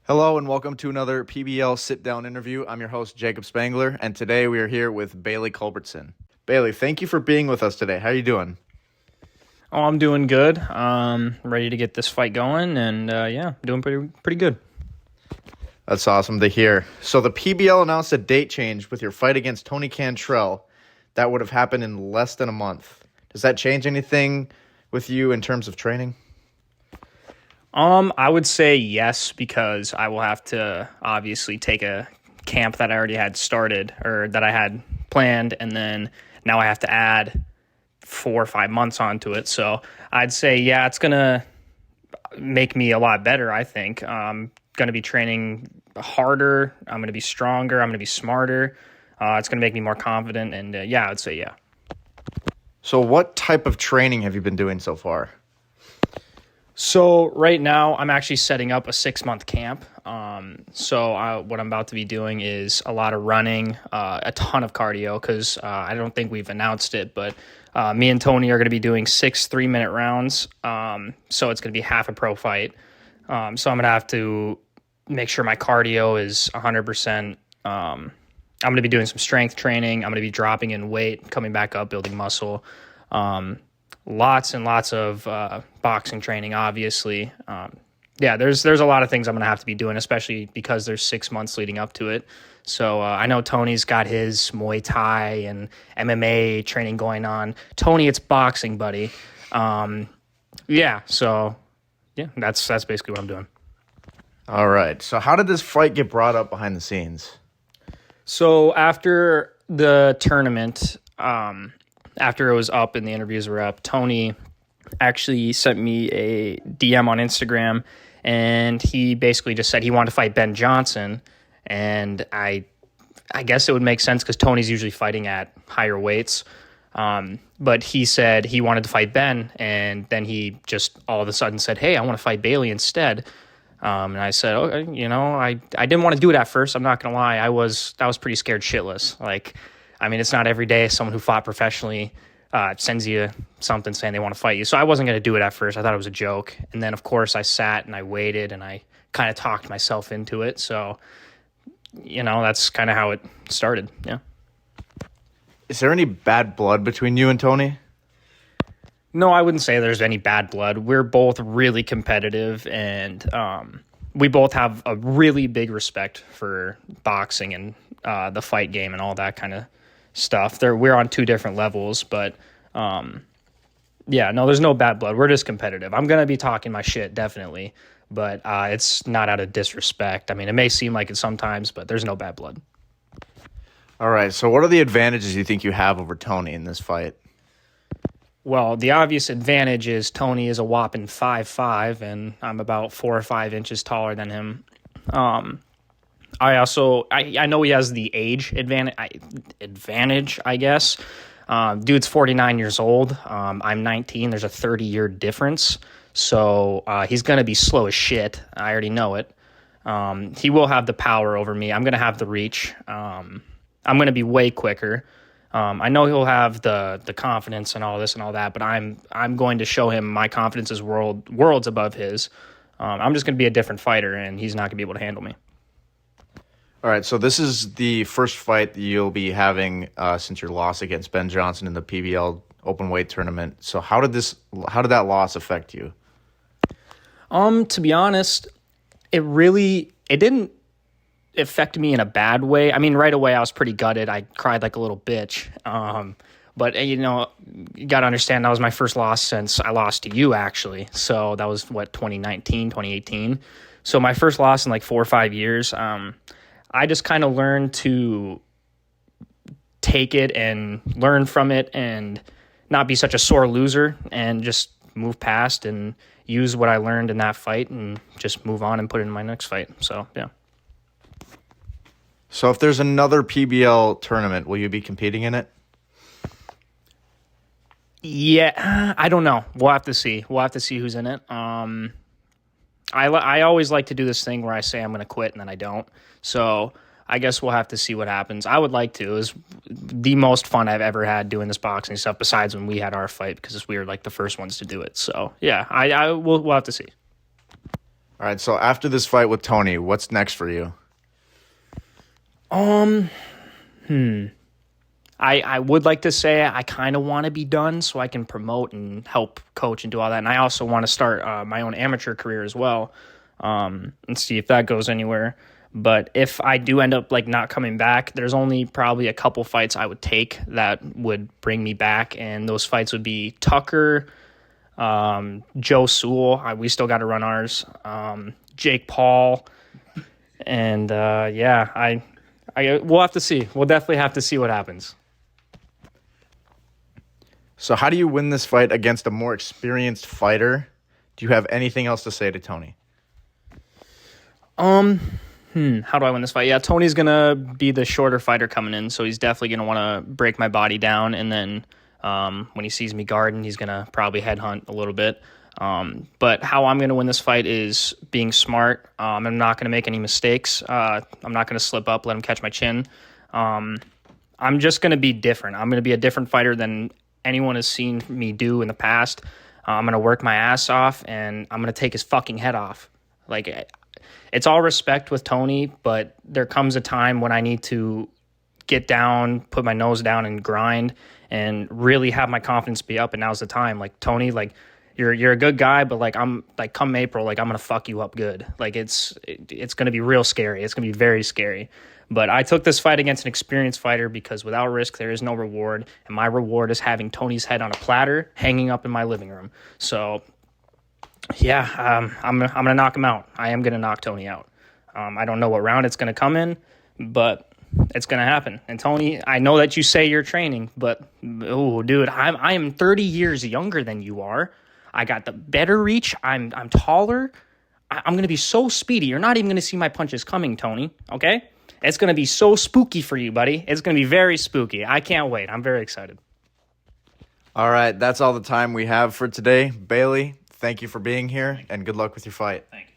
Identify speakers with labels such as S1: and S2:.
S1: Hello and welcome to another PBL sit-down interview. I'm your host, Jacob Spangler, and today we are here with Bailey Culbertson. Bailey, thank you for being with us today. How are you doing?
S2: Oh, I'm doing good. Ready to get this fight going, and doing pretty good.
S1: That's awesome to hear. So the PBL announced a date change with your fight against Tony Cantrell. That would have happened in less than a month. Does that change anything with you in terms of training?
S2: I would say yes, because I will have to obviously take a camp that I already had started or that I had planned, and then now I have to add 4 or 5 months onto it. So I'd say, yeah, it's going to make me a lot better, I think. I'm going to be training harder. I'm going to be stronger. I'm going to be smarter. It's going to make me more confident. And I would say, yeah.
S1: So what type of training have you been doing so far?
S2: So right now I'm actually setting up a 6-month camp. What I'm about to be doing is a lot of running, a ton of cardio, because I don't think we've announced it, but me and Tony are going to be doing 6 3-minute rounds. So it's going to be half a pro fight. So I'm going to have to make sure my cardio is 100%. I'm going to be doing some strength training. I'm going to be dropping in weight, coming back up, building muscle. Lots and lots of boxing training, obviously. There's a lot of things I'm going to have to be doing, especially because there's 6 months leading up to it. So I know Tony's got his Muay Thai and MMA training going on. Tony, it's boxing, buddy. That's basically what I'm doing.
S1: All right. So how did this fight get brought up behind the scenes?
S2: So after the tournament, after it was up and the interviews were up, Tony actually sent me a DM on Instagram, and he basically just said he wanted to fight Ben Johnson. And I guess it would make sense because Tony's usually fighting at higher weights. But he said he wanted to fight Ben, and then he just all of a sudden said, "Hey, I want to fight Bailey instead." And I said, "Okay, I didn't want to do it at first. I'm not gonna lie. I was pretty scared shitless. It's not every day someone who fought professionally sends you something saying they want to fight you. So I wasn't going to do it at first. I thought it was a joke. And then, of course, I sat and I waited and I kind of talked myself into it. So, that's kind of how it started. Yeah.
S1: Is there any bad blood between you and Tony?
S2: No, I wouldn't say there's any bad blood. We're both really competitive, and we both have a really big respect for boxing and the fight game and all that kind of stuff. We're on 2 different levels, but there's no bad blood. We're just competitive. I'm going to be talking my shit, definitely, but it's not out of disrespect. It may seem like it sometimes, but there's no bad blood.
S1: All right, so what are the advantages you think you have over Tony in this fight?
S2: Well, the obvious advantage is Tony is a whopping 5'5", and I'm about 4 or 5 inches taller than him. I know he has the age advantage, I guess. Dude's 49 years old. I'm 19. There's a 30-year difference. So he's going to be slow as shit. I already know it. He will have the power over me. I'm going to have the reach. I'm going to be way quicker. I know he'll have the confidence and all this and all that, but I'm going to show him my confidence is worlds above his. I'm just going to be a different fighter, and he's not going to be able to handle me.
S1: All right, so this is the first fight that you'll be having since your loss against Ben Johnson in the PBL open weight tournament. So how did that loss affect you?
S2: To be honest, it didn't affect me in a bad way. Right away I was pretty gutted. I cried like a little bitch. But you got to understand that was my first loss since I lost to you, actually. So that was 2019, 2018. So my first loss in like 4 or 5 years. I just kind of learned to take it and learn from it and not be such a sore loser and just move past and use what I learned in that fight and just move on and put it in my next fight. So, yeah.
S1: So if there's another PBL tournament, will you be competing in it?
S2: Yeah, I don't know. We'll have to see. We'll have to see who's in it. I always like to do this thing where I say I'm going to quit and then I don't. So I guess we'll have to see what happens. I would like to. It was the most fun I've ever had doing this boxing stuff, besides when we had our fight, because we were like the first ones to do it. So yeah, we'll have to see.
S1: All right, so after this fight with Tony, what's next for you?
S2: I would like to say I kind of want to be done so I can promote and help coach and do all that. And I also want to start my own amateur career as well, and see if that goes anywhere. But if I do end up like not coming back, there's only probably a couple fights I would take that would bring me back. And those fights would be Tucker, Joe Sewell. We still got to run ours. Jake Paul. And we'll have to see. We'll definitely have to see what happens.
S1: So how do you win this fight against a more experienced fighter? Do you have anything else to say to Tony?
S2: How do I win this fight? Yeah, Tony's going to be the shorter fighter coming in, so he's definitely going to want to break my body down, and then when he sees me guarding, he's going to probably headhunt a little bit. But how I'm going to win this fight is being smart. I'm not going to make any mistakes. I'm not going to slip up, let him catch my chin. I'm just going to be different. I'm going to be a different fighter than anyone has seen me do in the past. I'm going to work my ass off, and I'm going to take his fucking head off. Like, it's all respect with Tony, but there comes a time when I need to get down, put my nose down and grind and really have my confidence be up. And now's the time. Like, Tony, like, you're a good guy, but like, I'm like, come April, like, I'm going to fuck you up good. Like, it's going to be real scary. It's going to be very scary. But I took this fight against an experienced fighter because without risk, there is no reward. And my reward is having Tony's head on a platter hanging up in my living room. So yeah, I'm gonna knock him out. I am gonna knock Tony out. I don't know what round it's gonna come in, but it's gonna happen. And Tony, I know that you say you're training, but oh, dude, I am 30 years younger than you are. I got the better reach. I'm taller. I'm gonna be so speedy. You're not even gonna see my punches coming, Tony. Okay, it's gonna be so spooky for you, buddy. It's gonna be very spooky. I can't wait. I'm very excited.
S1: All right, that's all the time we have for today. Bailey, thank you for being here, and good luck with your fight.
S2: Thanks.